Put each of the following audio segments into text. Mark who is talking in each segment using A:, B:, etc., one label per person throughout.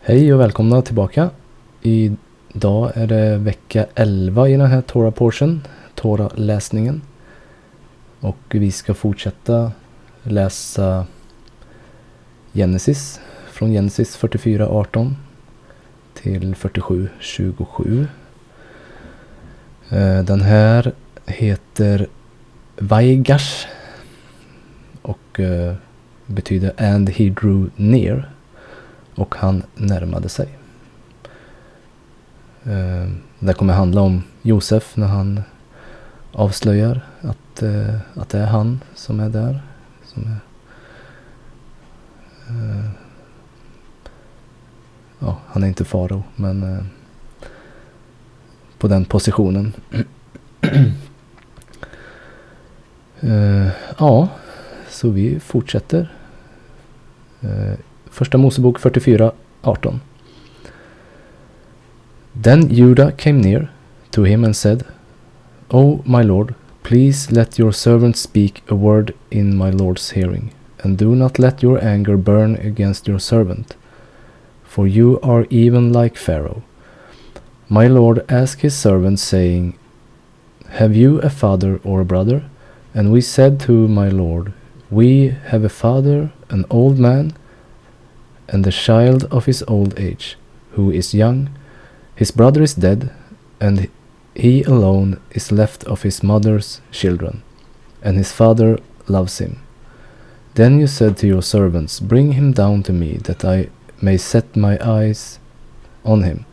A: Hej och välkomna tillbaka. Idag är det vecka 11 i den här Torah portion, Torah läsningen. Och vi ska fortsätta läsa Genesis, från Genesis 44:18 till 47:27. Den här heter Vaigash och betyder and he drew near. Och han närmade sig. Det kommer handla om Josef när han avslöjar att det är han som är där. Han är inte farao, men på den positionen. Så vi fortsätter. Första Mosebok 44:18. Then Judah came near to him and said, O my lord, please let your servant speak a word in my lord's hearing, and do not let your anger burn against your servant, for you are even like Pharaoh. My lord asked his servant, saying, Have you a father or a brother? And we said to my lord, We have a father, an old man, and the child of his old age, who is young. His brother is dead, and he alone is left of his mother's children, and his father loves him. Then you said to your servants, Bring him down to me, that I may set my eyes on him.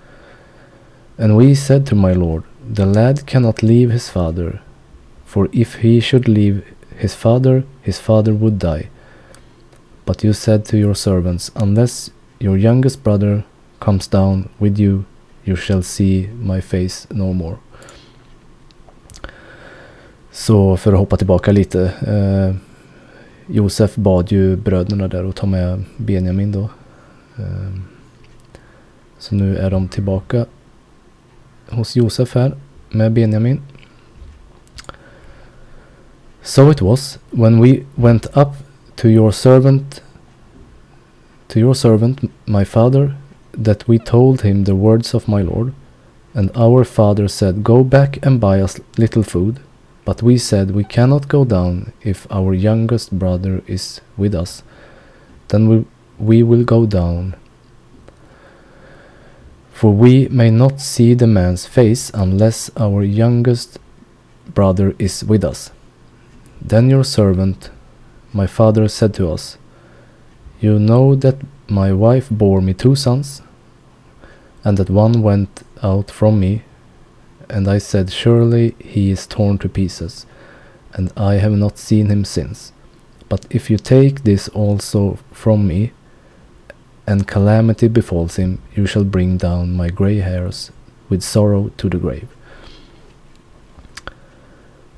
A: And we said to my lord, The lad cannot leave his father, for if he should leave his father would die. But you said to your servants, Unless your youngest brother comes down with you, you shall see my face no more. Så för att hoppa tillbaka lite. Josef bad ju bröderna där att ta med Benjamin då. Så nu är de tillbaka hos Josef här med Benjamin. So it was when we went up to your servant, my father, that we told him the words of my lord. And our father said, Go back and buy us little food. But we said, We cannot go down if our youngest brother is with us. Then we will go down. For we may not see the man's face unless our youngest brother is with us. Then your servant, my father, said to us, You know that my wife bore me 2 sons, and that one went out from me, and I said, Surely he is torn to pieces, and I have not seen him since. But if you take this also from me, and calamity befalls him, you shall bring down my grey hairs with sorrow to the grave.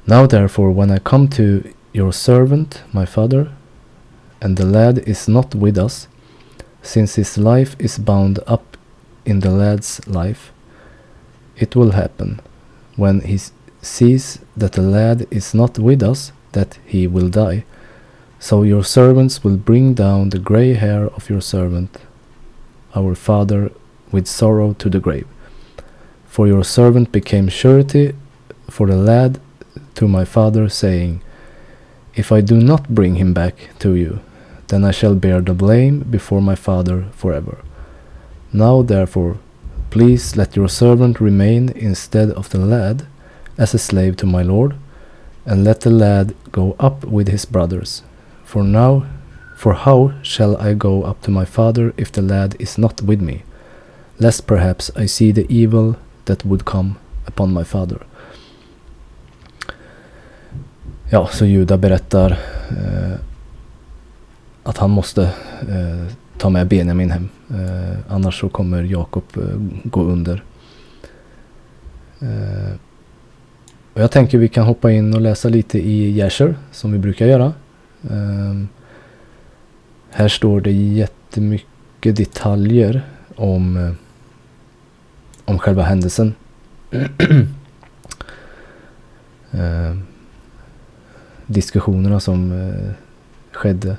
A: Now therefore, when I come to your servant, my father, and the lad is not with us, since his life is bound up in the lad's life, it will happen, when he sees that the lad is not with us, that he will die. So your servants will bring down the grey hair of your servant, our father, with sorrow to the grave. For your servant became surety for the lad to my father, saying, If I do not bring him back to you, then I shall bear the blame before my father forever. Now therefore, please let your servant remain instead of the lad as a slave to my lord, and let the lad go up with his brothers. For how shall I go up to my father if the lad is not with me, lest perhaps I see the evil that would come upon my father? Ja, så Juda berättar att han måste ta med Benjamin hem. Annars så kommer Jakob gå under. Och jag tänker vi kan hoppa in och läsa lite i Josefs som vi brukar göra. Här står det jättemycket detaljer om själva händelsen. Diskussionerna som skedde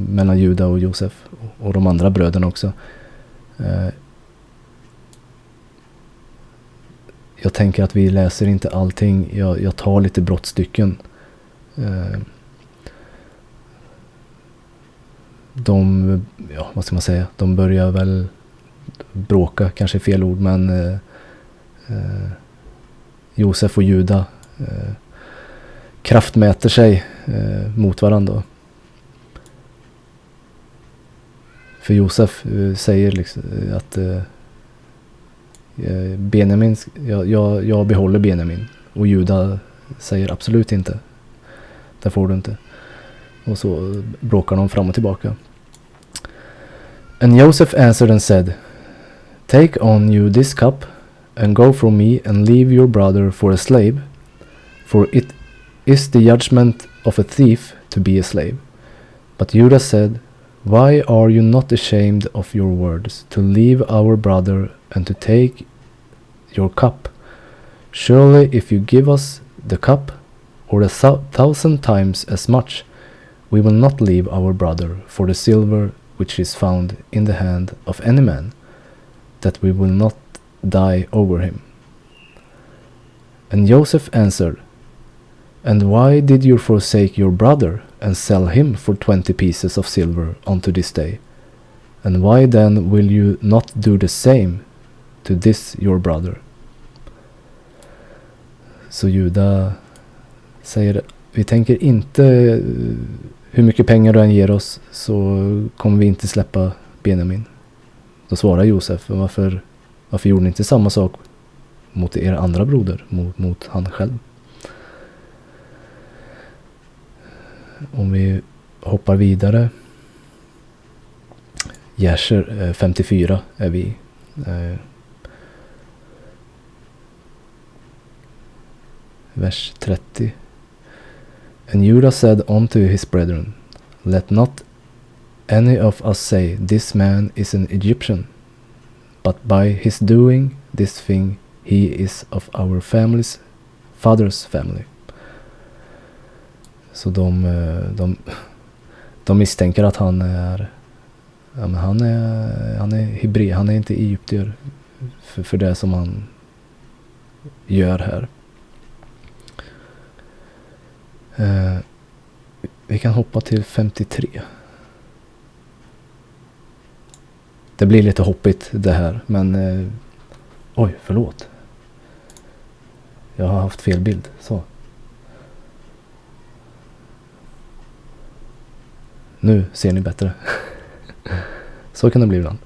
A: mellan Juda och Josef och de andra bröderna också. Jag tänker att vi läser inte allting. Jag tar lite brottstycken. Vad ska man säga? De börjar väl bråka, kanske fel ord, men Josef och Juda kraftmäter sig mot varandra. För Josef säger liksom att Benjamin, jag behåller Benjamin, och Juda säger absolut inte. Det får du inte. Och så bråkar de fram och tillbaka. And Joseph answered and said, Take on you this cup, and go from me, and leave your brother for a slave, for it is the judgment of a thief to be a slave. But Judah said, Why are you not ashamed of your words, to leave our brother and to take your cup? Surely if you give us the cup, or 1,000 times as much, we will not leave our brother for the silver which is found in the hand of any man, that we will not die over him. And Joseph answered, And why did you forsake your brother, and sell him for 20 pieces of silver unto this day? And why then will you not do the same to this your brother? Så Juda säger, vi tänker inte, hur mycket pengar du än ger oss så kommer vi inte släppa Benjamin. Då svarar Josef, varför gjorde ni inte samma sak mot er andra broder, mot han själv? Om vi hoppar vidare. Josefs 54 är vi. Vers 30. And Judah said unto his brethren, Let not any of us say, This man is an Egyptian, but by his doing this thing he is of our father's family. Så de misstänker att han är hebreer, han är inte egyptier för det som han gör här. Vi kan hoppa till 53. Det blir lite hoppigt det här, men oj, förlåt. Jag har haft fel bild, så. Nu ser ni bättre. Så kan det bli ibland.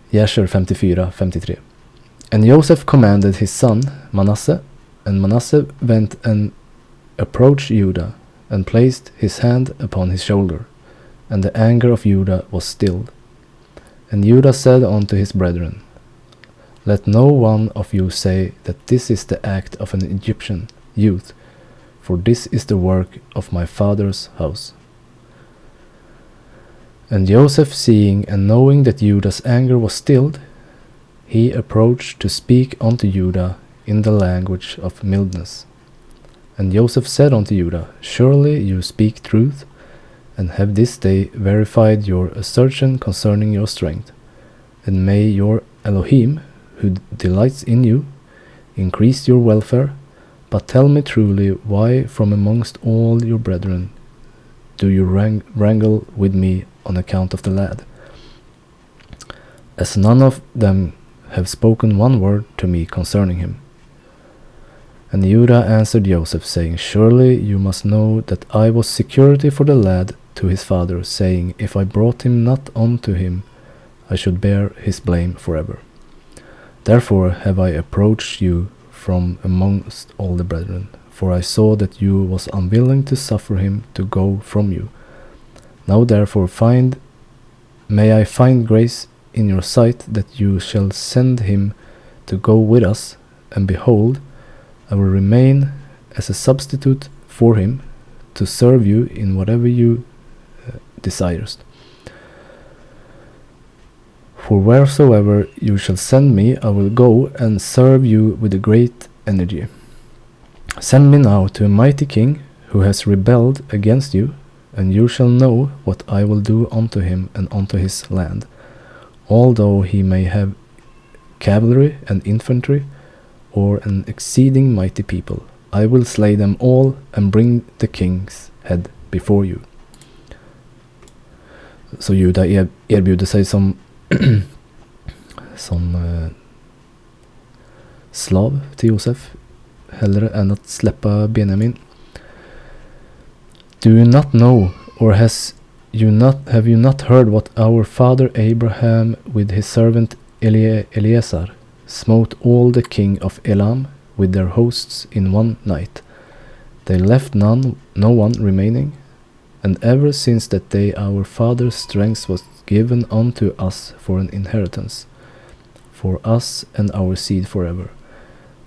A: Josefs 54-53. And Joseph commanded his son Manasseh, and Manasseh went and approached Judah, and placed his hand upon his shoulder, and the anger of Judah was stilled. And Judah said unto his brethren, Let no one of you say that this is the act of an Egyptian youth, for this is the work of my father's house. And Joseph, seeing and knowing that Judah's anger was stilled, he approached to speak unto Judah in the language of mildness. And Joseph said unto Judah, Surely you speak truth, and have this day verified your assertion concerning your strength. And may your Elohim, who delights in you, increase your welfare. But tell me truly, why from amongst all your brethren do you wrangle with me on account of the lad? As none of them have spoken one word to me concerning him. And Judah answered Joseph, saying, Surely you must know that I was security for the lad to his father, saying, If I brought him not unto him, I should bear his blame forever. Therefore have I approached you from amongst all the brethren, for I saw that you was unwilling to suffer him to go from you. Now therefore may I find grace in your sight, that you shall send him to go with us, and behold, I will remain as a substitute for him, to serve you in whatever you desirest. For wheresoever you shall send me, I will go and serve you with a great energy. Send me now to a mighty king who has rebelled against you, and you shall know what I will do unto him and unto his land. Although he may have cavalry and infantry, or an exceeding mighty people, I will slay them all and bring the king's head before you. Så Juda erbjuder sig som slav till Josef hellre än att släppa Benjamin. Do you not know, or have you not heard what our father Abraham with his servant Eliezer smote all the king of Elam with their hosts in one night? They left no one remaining, and ever since that day our father's strength was given unto us for an inheritance, for us and our seed forever.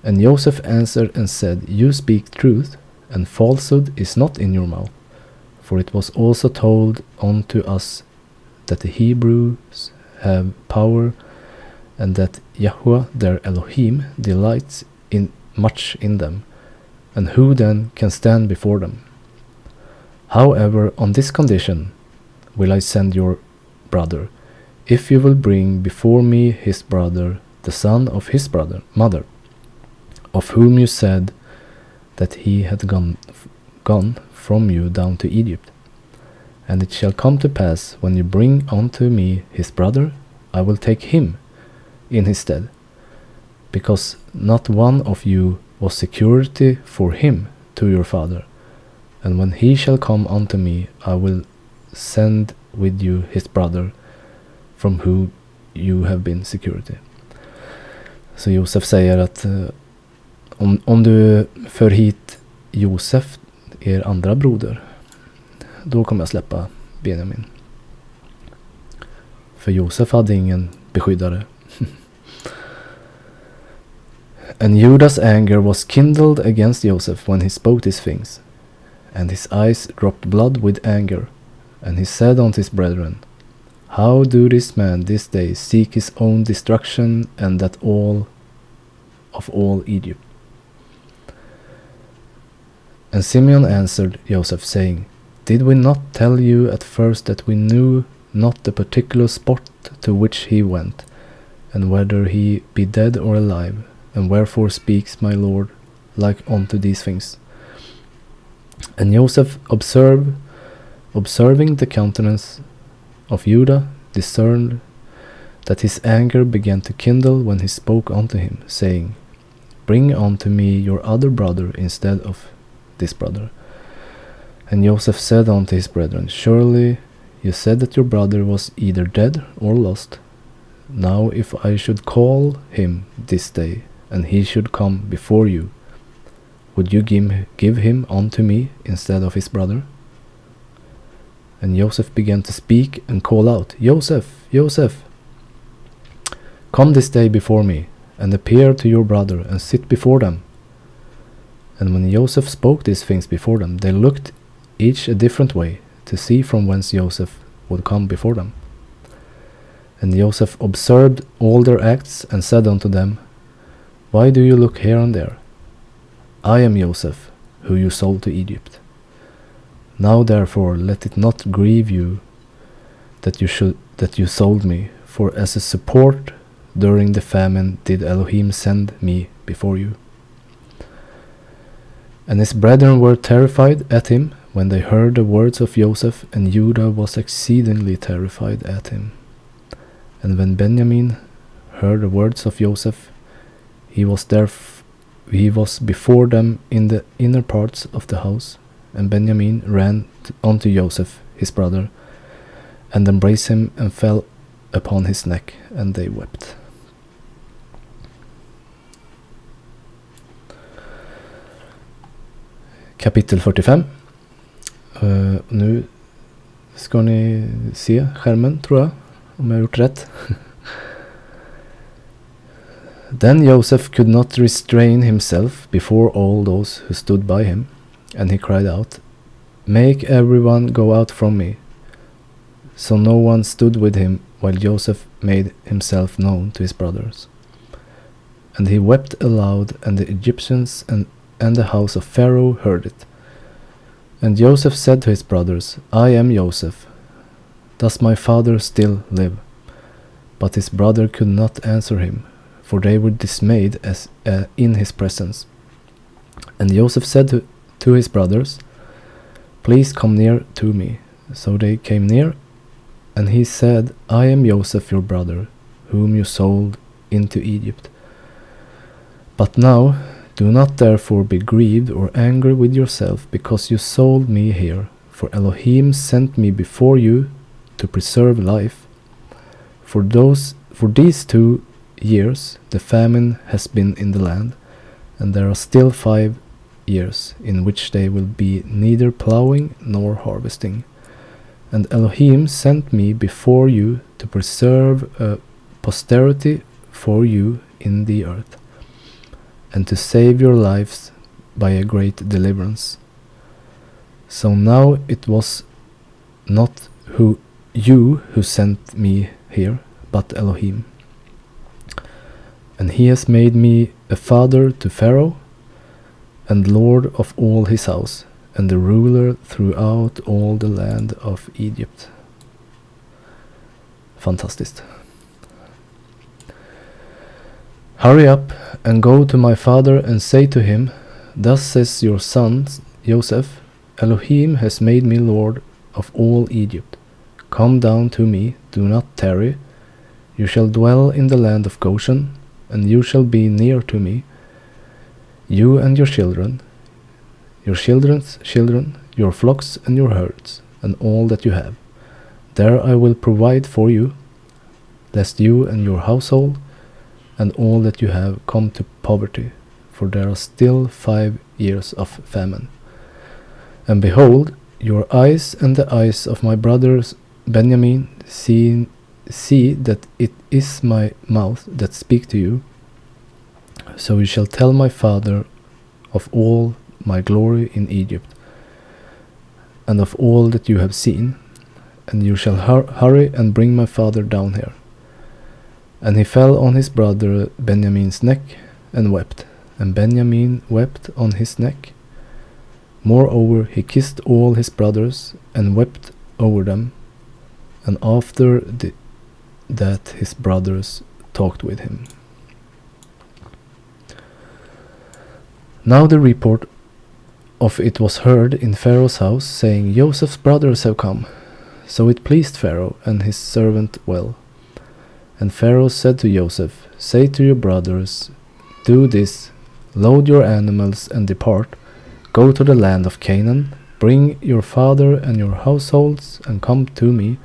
A: And Joseph answered and said, You speak truth, and falsehood is not in your mouth. For it was also told unto us that the Hebrews have power, and that Yahweh their Elohim delights much in them, and who then can stand before them? However, on this condition will I send your brother, if you will bring before me his brother, the son of his mother, of whom you said that he had gone from you down to Egypt. And it shall come to pass, when you bring unto me his brother, I will take him in his stead, because not one of you was security for him to your father. And when he shall come unto me, I will send with you his brother, from whom you have been security. Så Josef säger att om du för hit Josef, er andra broder, då kommer jag släppa Benjamin. För Josef hade ingen beskyddare. And Judas' anger was kindled against Joseph when he spoke these things, and his eyes dropped blood with anger. And he said unto his brethren, How do this man this day seek his own destruction, and that all of all Egypt? And Simeon answered Joseph, saying, Did we not tell you at first that we knew not the particular spot to which he went, and whether he be dead or alive? And wherefore speaks my Lord like unto these things? And Joseph, observing the countenance of Judah, discerned that his anger began to kindle when he spoke unto him, saying, Bring unto me your other brother instead of this brother. And Joseph said unto his brethren, Surely you said that your brother was either dead or lost. Now if I should call him this day, and he should come before you, would you give him unto me instead of his brother? And Joseph began to speak and call out, Joseph, Joseph, come this day before me, and appear to your brother, and sit before them. And when Joseph spoke these things before them, they looked each a different way, to see from whence Joseph would come before them. And Joseph observed all their acts, and said unto them, Why do you look here and there? I am Joseph, who you sold to Egypt. Now therefore let it not grieve you that you sold me, for as a support during the famine did Elohim send me before you. And his brethren were terrified at him when they heard the words of Joseph, and Judah was exceedingly terrified at him. And when Benjamin heard the words of Joseph, he was before them in the inner parts of the house. And Benjamin ran unto Joseph his brother, and embraced him, and fell upon his neck, and they wept. Kapitel 45. Nu ska ni se skärmen, tror jag, om jag har gjort rätt. Then Joseph could not restrain himself before all those who stood by him, and he cried out, Make everyone go out from me. So no one stood with him while Joseph made himself known to his brothers. And he wept aloud, and the Egyptians and the house of Pharaoh heard it. And Joseph said to his brothers, I am Joseph. Does my father still live? But his brother could not answer him, for they were dismayed in his presence. And Joseph said to his brothers, Please come near to me. So they came near, and he said, I am Joseph your brother, whom you sold into Egypt. But now do not therefore be grieved or angry with yourself, because you sold me here, for Elohim sent me before you to preserve life. For these 2 years the famine has been in the land, and there are still 5 years in which they will be neither plowing nor harvesting. And Elohim sent me before you to preserve a posterity for you in the earth, and to save your lives by a great deliverance. So now it was not you who sent me here, but Elohim. And he has made me a father to Pharaoh, and lord of all his house, and the ruler throughout all the land of Egypt. Fantastiskt. Hurry up and go to my father and say to him, Thus says your son Joseph, Elohim has made me lord of all Egypt. Come down to me, do not tarry. You shall dwell in the land of Goshen, and you shall be near to me, you and your children's children, your flocks and your herds, and all that you have. There I will provide for you, lest you and your household and all that you have come to poverty, for there are still 5 years of famine. And behold, your eyes and the eyes of my brothers Benjamin see that it is my mouth that speak to you. So you shall tell my father of all my glory in Egypt, and of all that you have seen, and you shall hurry and bring my father down here. And he fell on his brother Benjamin's neck and wept, and Benjamin wept on his neck. Moreover, he kissed all his brothers and wept over them, and after that his brothers talked with him. Now the report of it was heard in Pharaoh's house, saying, Joseph's brothers have come. So it pleased Pharaoh and his servant well. And Pharaoh said to Joseph, Say to your brothers, Do this, load your animals and depart, go to the land of Canaan, bring your father and your households, and come to me.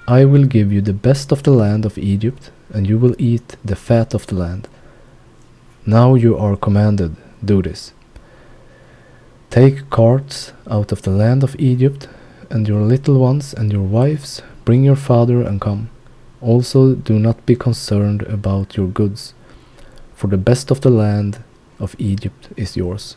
A: I will give you the best of the land of Egypt, and you will eat the fat of the land. Now you are commanded, do this. Take carts out of the land of Egypt, and your little ones and your wives, bring your father and come. Also do not be concerned about your goods, for the best of the land of Egypt is yours.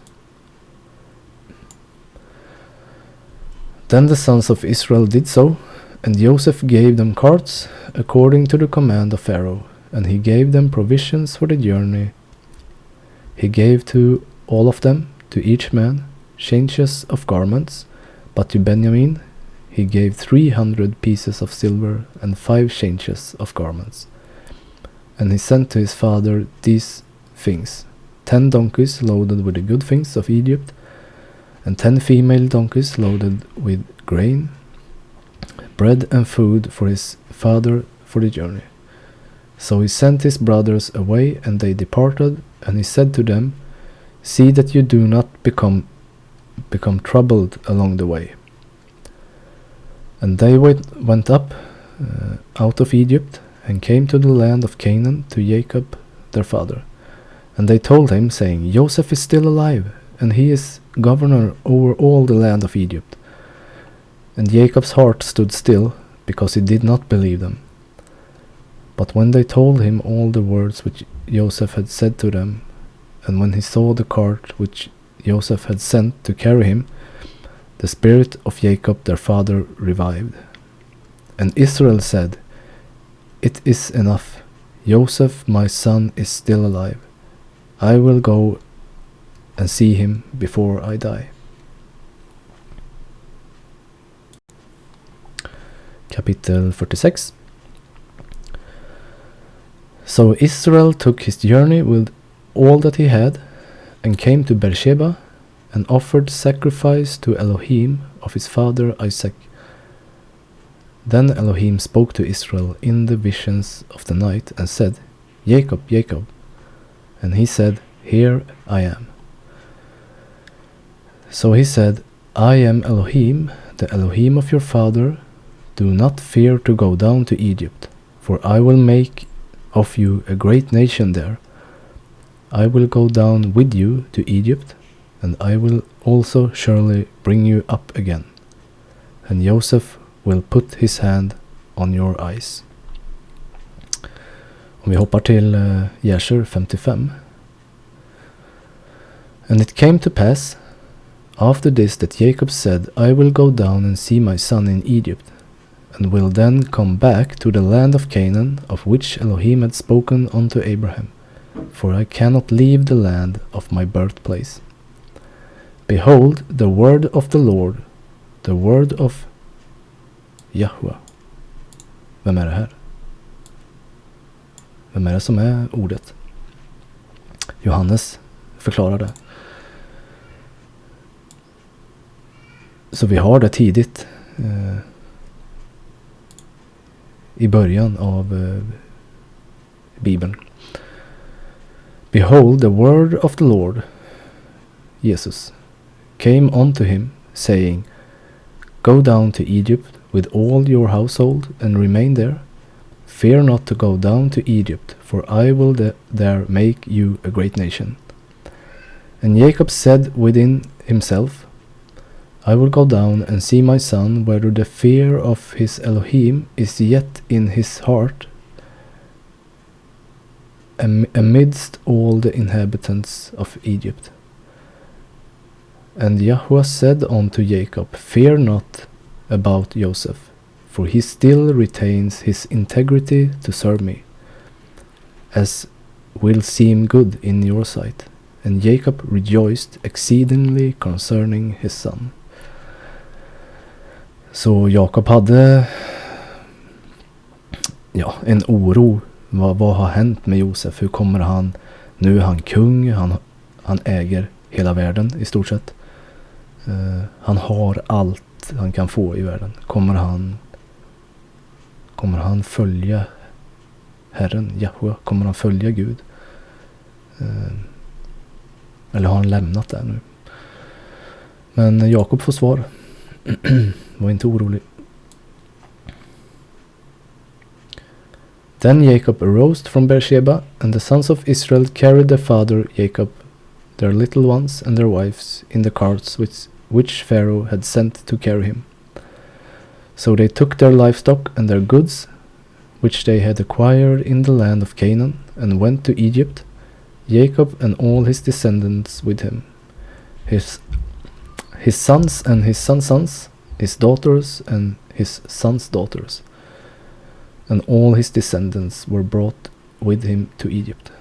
A: Then the sons of Israel did so, and Joseph gave them carts according to the command of Pharaoh, and he gave them provisions for the journey. He gave to all of them, to each man, changes of garments, but to Benjamin he gave 300 pieces of silver and 5 changes of garments. And he sent to his father these things: 10 donkeys loaded with the good things of Egypt, and 10 female donkeys loaded with grain, bread and food for his father for the journey. So he sent his brothers away, and they departed, and he said to them, See that you do not become troubled along the way. And they went up out of Egypt, and came to the land of Canaan to Jacob their father. And they told him, saying, Joseph is still alive, and he is governor over all the land of Egypt. And Jacob's heart stood still, because he did not believe them. But when they told him all the words which Joseph had said to them, and when he saw the cart which Joseph had sent to carry him, the spirit of Jacob their father revived. And Israel said, It is enough. Joseph my son is still alive. I will go and see him before I die. Kapitel 46. So Israel took his journey with all that he had, and came to Beersheba, and offered sacrifice to Elohim of his father Isaac. Then Elohim spoke to Israel in the visions of the night, and said, Jacob, Jacob. And he said, Here I am. So he said, I am Elohim, the Elohim of your father. Do not fear to go down to Egypt, for I will make of you a great nation there. I will go down with you to Egypt, and I will also surely bring you up again. And Josef will put his hand on your eyes. Om vi hoppar till Jesher 55. And it came to pass after this that Jacob said, I will go down and see my son in Egypt, and will then come back to the land of Canaan, of which Elohim had spoken unto Abraham, for I cannot leave the land of my birthplace. Behold, the word of the Lord, the word of Yahweh. Vem är det här? Vem är det som är ordet? Johannes förklarar det. Så vi har det tidigt i början av Bibeln. Behold, the word of the Lord, Jesus, came unto him, saying, Go down to Egypt with all your household, and remain there. Fear not to go down to Egypt, for I will there make you a great nation. And Jacob said within himself, I will go down and see my son, whether the fear of his Elohim is yet in his heart, amidst all the inhabitants of Egypt. And Yahweh said unto Jacob, Fear not about Joseph, for he still retains his integrity to serve me, as will seem good in your sight. And Jacob rejoiced exceedingly concerning his son. Så Jakob hade en oro. Vad har hänt med Josef? Hur kommer han? Nu är han kung. Han äger hela världen i stort sett. Han har allt han kan få i världen. Kommer han följa Herren, Jahwe? Kommer han följa Gud? Eller har han lämnat det nu? Men Jakob får svar. Var inte orolig. Then Jacob arose from Beersheba, and the sons of Israel carried their father Jacob, their little ones and their wives, in the carts which Pharaoh had sent to carry him. So they took their livestock and their goods, which they had acquired in the land of Canaan, and went to Egypt, Jacob and all his descendants with him, his sons and his sons' sons, his daughters and his sons' daughters, and all his descendants were brought with him to Egypt.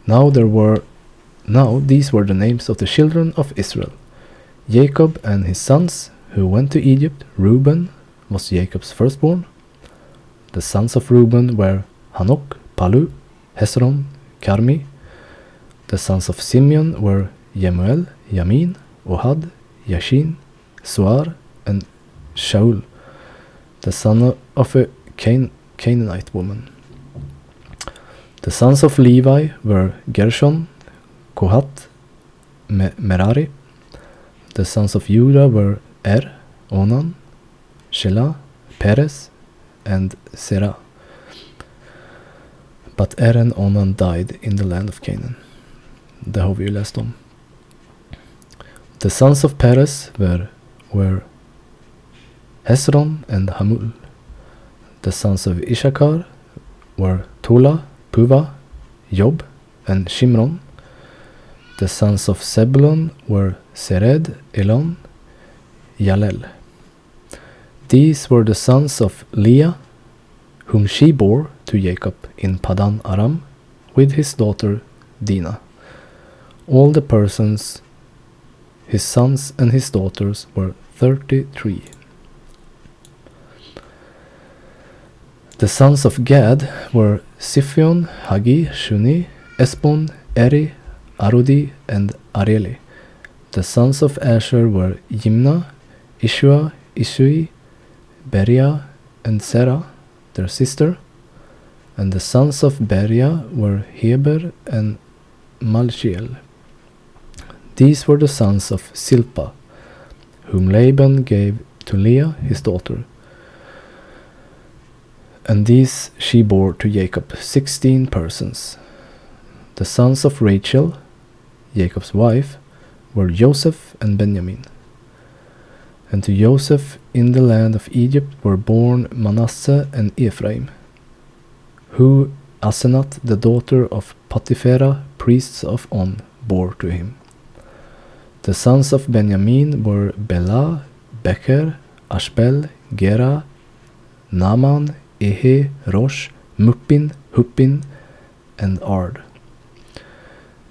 A: Now these were the names of the children of Israel: Jacob and his sons who went to Egypt. Reuben was Jacob's firstborn. The sons of Reuben were Hanok, Palu, Hezron, Carmi. The sons of Simeon were Jemuel, Yamin, Ohad, Yashin, Suar, and Shaul, the son of a Canaanite woman. The sons of Levi were Gershon, Kohat, Merari. The sons of Judah were Onan, Shelah, Perez, and Serah. But and Onan died in the land of Canaan. Det har vi ju läst om. The sons of Perez were Hezron and Hamul. The sons of Issachar were Tola, Puva, Job, and Shimron. The sons of Zebulun were Sered, Elon, Yalel. These were the sons of Leah, whom she bore to Jacob in Padan Aram, with his daughter Dinah. All the persons, his sons and his daughters, were 33. The sons of Gad were Siphion, Hagi, Shuni, Esbon, Eri, Arodi, and Areli. The sons of Asher were Yimna, Ishua, Ishui, Beria, and Serah, their sister. And the sons of Beria were Heber and Malchiel. These were the sons of Silpa, whom Laban gave to Leah his daughter. And these she bore to Jacob, 16 persons. The sons of Rachel, Jacob's wife, were Joseph and Benjamin. And to Joseph in the land of Egypt were born Manasseh and Ephraim, who Asenath, the daughter of Potiphera, priests of On, bore to him. The sons of Benjamin were Bela, Becher, Ashbel, Gera, Naaman, Ehe, Rosh, Muppin, Huppin, and Ard.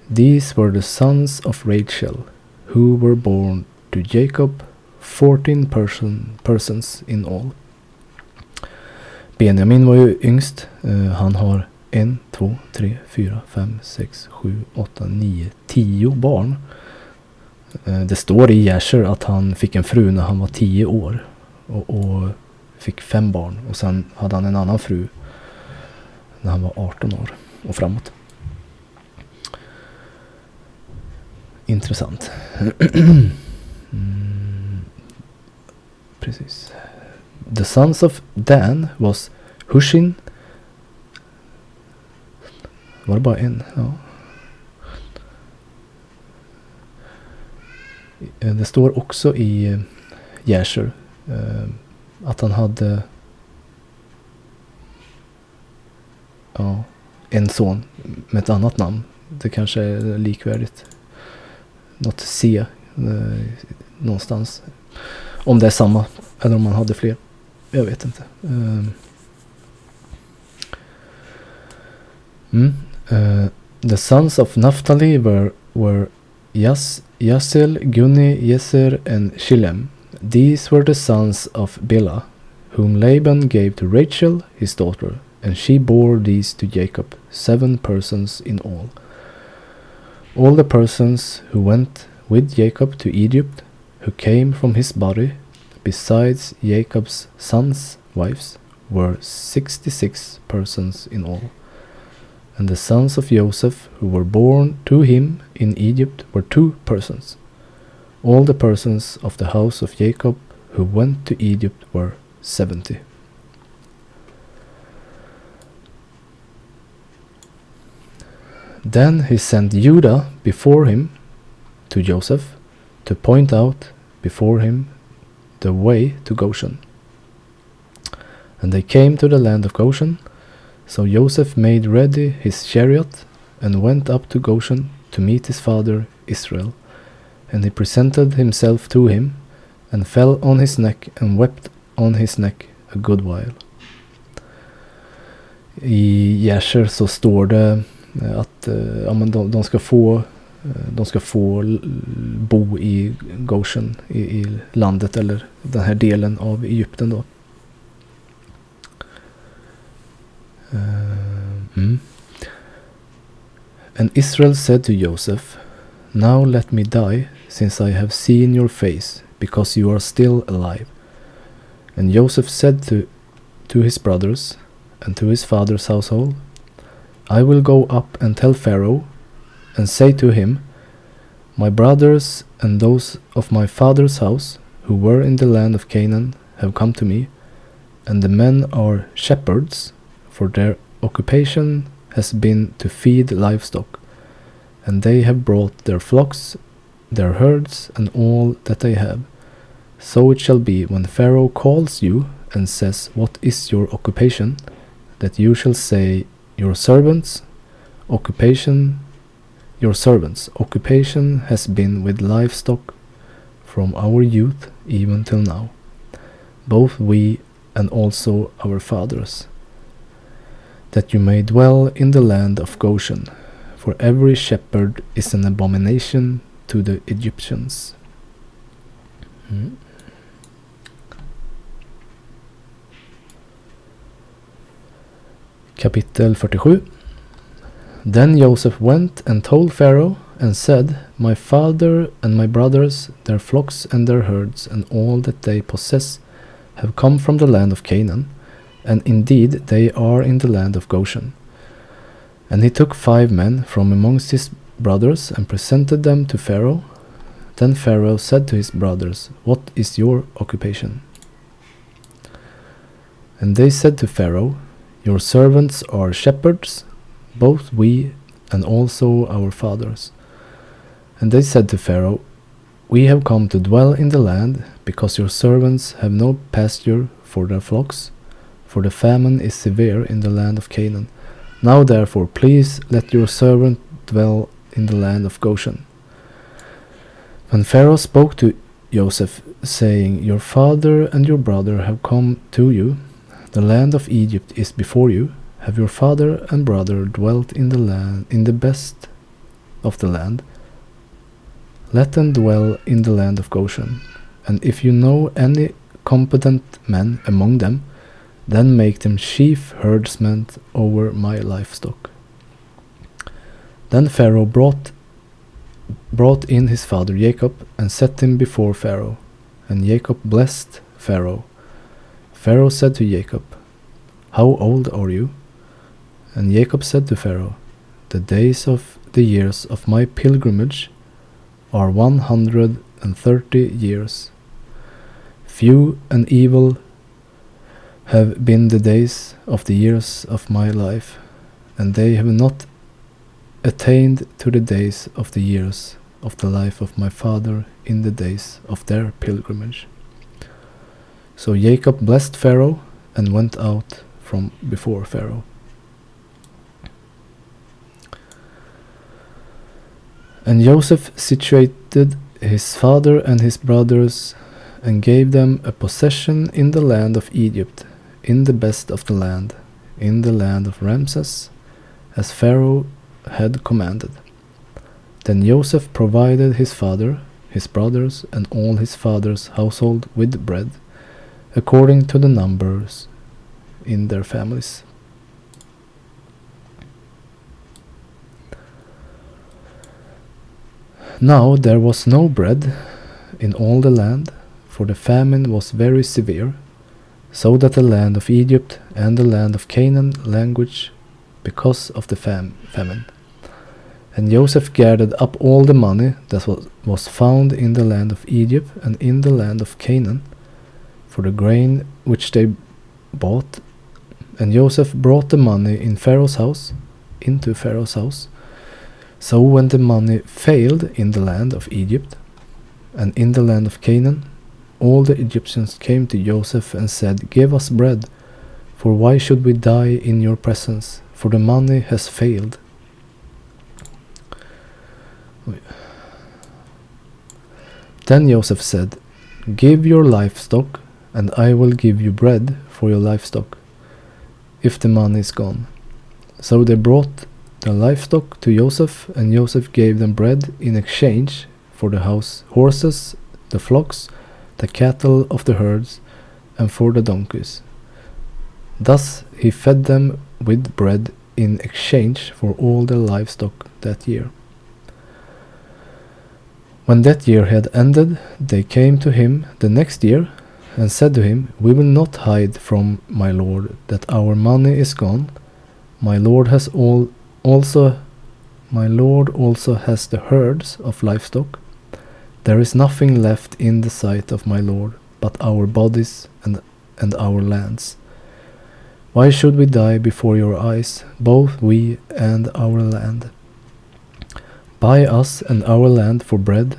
A: These were the sons of Rachel, who were born to Jacob, 14 persons in all. Benjamin var ju yngst. Han har 1, 2, 3, 4, 5, 6, 7, 8, 9, 10 barn. Det står i Jasher att han fick en fru när han var 10 år. Och fick 5 barn. Och sen hade han en annan fru när han var 18 år och framåt. Intressant. Precis. The sons of Dan was Hushin. Var det bara en? Ja. Det står också i Jasher att han hade en son med ett annat namn. Det kanske är likvärdigt. Något C någonstans. Om det är samma eller om man hade fler. Jag vet inte. The sons of Naphtali were Yasel, Guni, Yeser, and Shilem. These were the sons of Bilhah, whom Laban gave to Rachel, his daughter, and she bore these to Jacob, 7 persons in all. All the persons who went with Jacob to Egypt, who came from his body, besides Jacob's sons' wives, were 66 persons in all. And the sons of Joseph, who were born to him in Egypt, were 2 persons. All the persons of the house of Jacob who went to Egypt were 70. Then he sent Judah before him to Joseph to point out before him the way to Goshen. And they came to the land of Goshen. So Joseph made ready his chariot and went up to Goshen to meet his father Israel. And he presented himself to him and fell on his neck and wept on his neck a good while. I Jasher så står det att de ska få bo i Goshen i landet eller den här delen av Egypten då. And Israel said to Joseph, "Now let me die, since I have seen your face, because you are still alive." And Joseph said to his brothers and to his father's household, "I will go up and tell Pharaoh, and say to him, My brothers and those of my father's house, who were in the land of Canaan, have come to me, and the men are shepherds, for their occupation has been to feed livestock, and they have brought their flocks, their herds, and all that they have. So it shall be when Pharaoh calls you and says, What is your occupation? That you shall say, Your servants' occupation has been with livestock from our youth even till now, both we and also our fathers, that you may dwell in the land of Goshen, for every shepherd is an abomination to the Egyptians." Kapitel 47. Then Joseph went and told Pharaoh and said, My father and my brothers, their flocks and their herds, and all that they possess, have come from the land of Canaan, and indeed they are in the land of Goshen. And he took 5 men from amongst his brothers and presented them to Pharaoh. Then Pharaoh said to his brothers, What is your occupation? And they said to Pharaoh, Your servants are shepherds, both we and also our fathers. And they said to Pharaoh, We have come to dwell in the land, because your servants have no pasture for their flocks, for the famine is severe in the land of Canaan. Now therefore, please let your servant dwell in the land of Goshen. When Pharaoh spoke to Joseph, saying, Your father and your brother have come to you, the land of Egypt is before you. Have your father and brother dwelt in the land, in the best of the land? Let them dwell in the land of Goshen. And if you know any competent men among them, then make them chief herdsmen over my livestock. Then Pharaoh brought in his father Jacob and set him before Pharaoh. And Jacob blessed Pharaoh. Pharaoh said to Jacob, How old are you? And Jacob said to Pharaoh, The days of the years of my pilgrimage are 130 years. Few and evil have been the days of the years of my life, and they have not attained to the days of the years of the life of my father in the days of their pilgrimage. So Jacob blessed Pharaoh and went out from before Pharaoh. And Joseph situated his father and his brothers and gave them a possession in the land of Egypt, in the best of the land, in the land of Ramses, as Pharaoh had commanded. Then Joseph provided his father, his brothers, and all his father's household with bread, according to the numbers in their families. Now there was no bread in all the land, for the famine was very severe, so that the land of Egypt and the land of Canaan languished because of the famine. And Joseph gathered up all the money that was found in the land of Egypt and in the land of Canaan, for the grain which they bought. And Joseph brought the money in Pharaoh's house, into Pharaoh's house. So when the money failed in the land of Egypt and in the land of Canaan, all the Egyptians came to Joseph and said, Give us bread, for why should we die in your presence? For the money has failed. Then Joseph said, Give your livestock, and I will give you bread for your livestock, if the money is gone. So they brought the livestock to Joseph, and Joseph gave them bread in exchange for the horses, the flocks, the cattle of the herds, and for the donkeys. Thus he fed them with bread in exchange for all the livestock that year. When that year had ended, they came to him the next year and said to him, We will not hide from my lord that our money is gone. My lord also has the herds of livestock. There is nothing left in the sight of my lord but our bodies and our lands. Why should we die before your eyes, both we and our land? Buy us and our land for bread,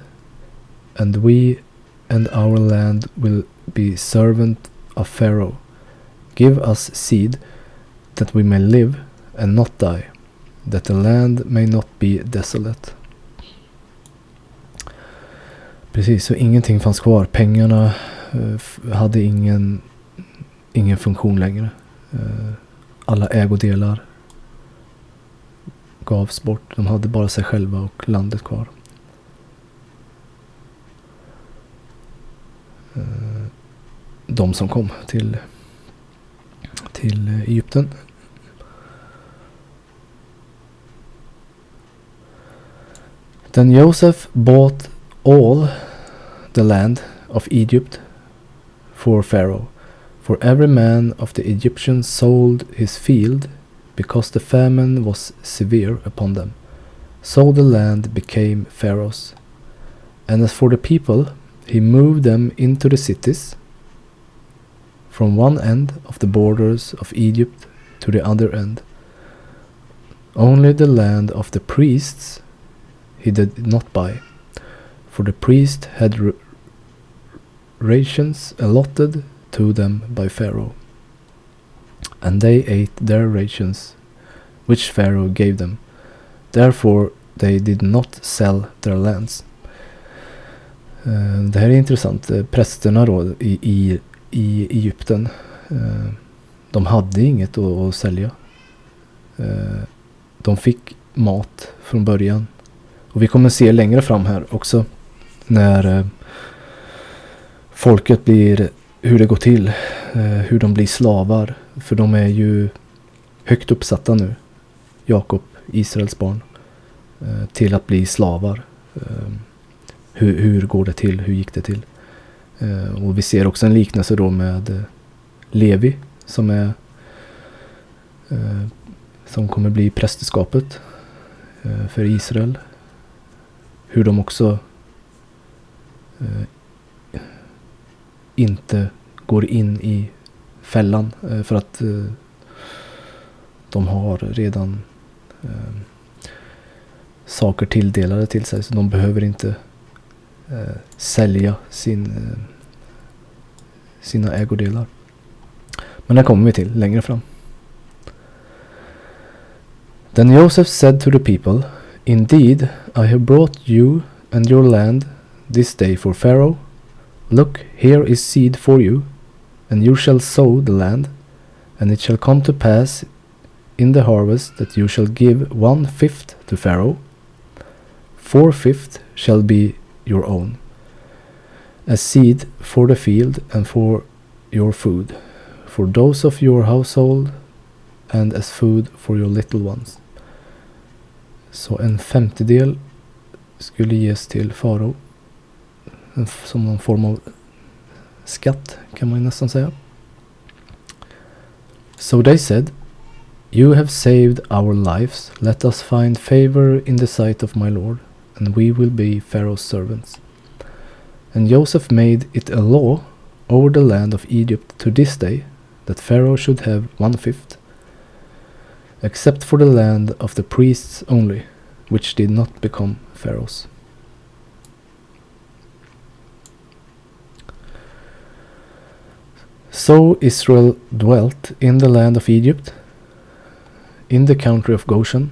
A: and we and our land will be servant of Pharaoh. Give us seed, that we may live and not die, that the land may not be desolate. Precis, så ingenting fanns kvar. Pengarna hade ingen funktion längre. Alla ägodelar gavs bort. De hade bara sig själva och landet kvar. De som kom till Egypten. Then Joseph bought all the land of Egypt for Pharaoh, for every man of the Egyptians sold his field, because the famine was severe upon them. So the land became Pharaoh's. And as for the people, he moved them into the cities, from one end of the borders of Egypt to the other end. Only the land of the priests he did not buy, for the priest had rations allotted to them by Pharaoh, and they ate their rations which Pharaoh gave them. Therefore they did not sell their lands. Det här är intressant. Prästerna då i Egypten, de hade inget att sälja. De fick mat från början. Och vi kommer se längre fram här också när folket blir, hur det går till, hur de blir slavar. För de är ju högt uppsatta nu, Jakob, Israels barn, till att bli slavar. Hur går det till? Hur gick det till? Och vi ser också en liknelse då med Levi som kommer bli prästerskapet för Israel. Hur de också inte går in i fällan för att de har redan saker tilldelade till sig, så de behöver inte sälja sina ägodelar. Men det kommer vi till längre fram. Then Joseph said to the people, Indeed, I have brought you and your land this day for Pharaoh. Look, here is seed for you, and you shall sow the land, and it shall come to pass in the harvest that you shall give 1/5 to Pharaoh. 4/5 shall be your own, as seed for the field and for your food, for those of your household, and as food for your little ones. Så en femtedel skulle ges till farao som någon form av skatt, kan man nästan säga. So they said, You have saved our lives. Let us find favor in the sight of my Lord, and we will be Pharaoh's servants. And Joseph made it a law over the land of Egypt to this day that Pharaoh should have 1/5, except for the land of the priests only, which did not become Pharaoh's. So Israel dwelt in the land of Egypt, in the country of Goshen,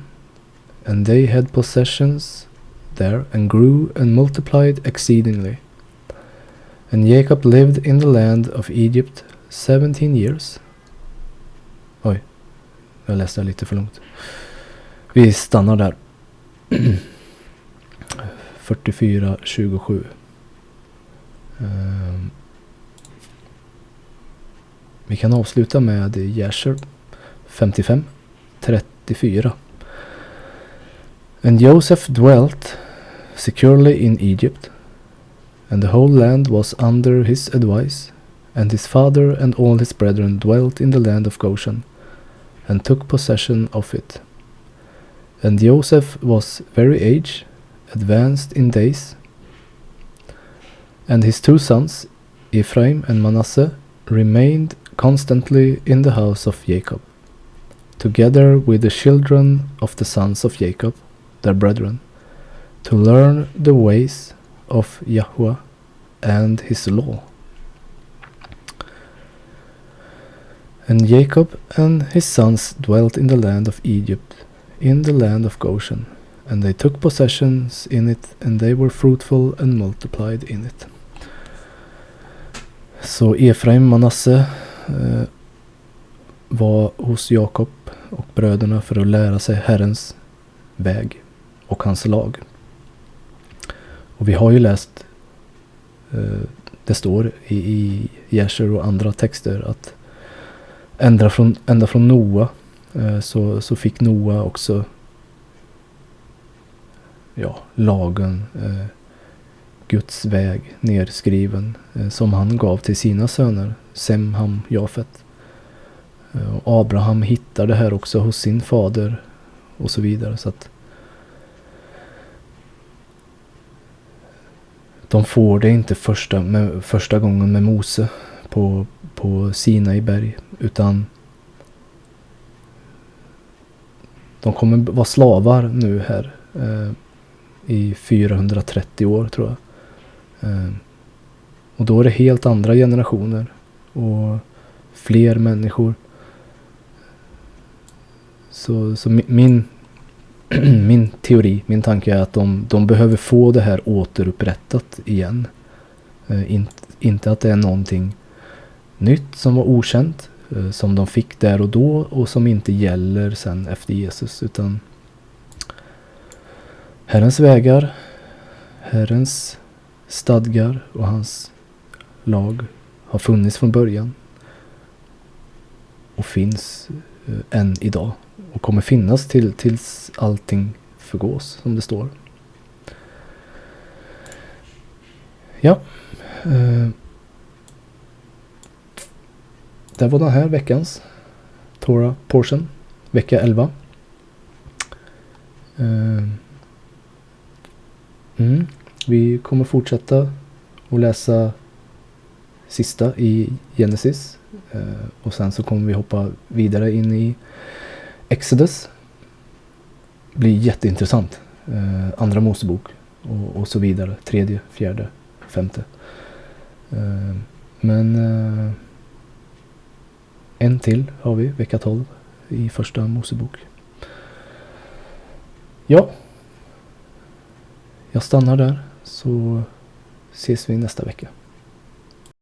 A: and they had possessions there, and grew and multiplied exceedingly. And Jacob lived in the land of Egypt 17 years. Oj, jag läste lite för långt. Vi stannar där. 44:27. Vi kan avsluta med Josefs 55:34. And Joseph dwelt securely in Egypt, and the whole land was under his advice, and his father and all his brethren dwelt in the land of Goshen, and took possession of it. And Joseph was very aged, advanced in days, and his 2 sons, Ephraim and Manasseh, remained constantly in the house of Jacob, together with the children of the sons of Jacob, their brethren, to learn the ways of Yahweh and his law. And Jacob and his sons dwelt in the land of Egypt, in the land of Goshen, and they took possessions in it, and they were fruitful and multiplied in it. Så Efraim Manasse var hos Jakob och bröderna för att lära sig Herrens väg och hans lag. Och vi har ju läst, det står i Josefs och andra texter att ända från Noa så fick Noa också lagen, Guds väg nedskriven, som han gav till sina söner, Sem, Ham, Jafet. Och Abraham hittar det här också hos sin fader och så vidare, så att de får det inte första gången med Mose på Sina i berg, utan de kommer vara slavar nu här i 430 år, tror jag. Och då är det helt andra generationer och fler människor. Så min teori, min tanke är att de behöver få det här återupprättat igen. Inte att det är någonting nytt som var okänt, som de fick där och då och som inte gäller sen efter Jesus, utan Herrens vägar, Herrens stadgar och hans lag har funnits från början och finns än idag och kommer finnas tills allting förgås, som det står. Ja, det var den här veckans Torah portion, vecka 11. Vi kommer fortsätta att läsa sista i Genesis, och sen så kommer vi hoppa vidare in i Exodus. Det blir jätteintressant. Andra Mosebok och så vidare. 3:e, 4:e, 5:e. Men en till har vi, vecka 12 i första Mosebok. Ja, jag stannar där, så ses vi nästa vecka.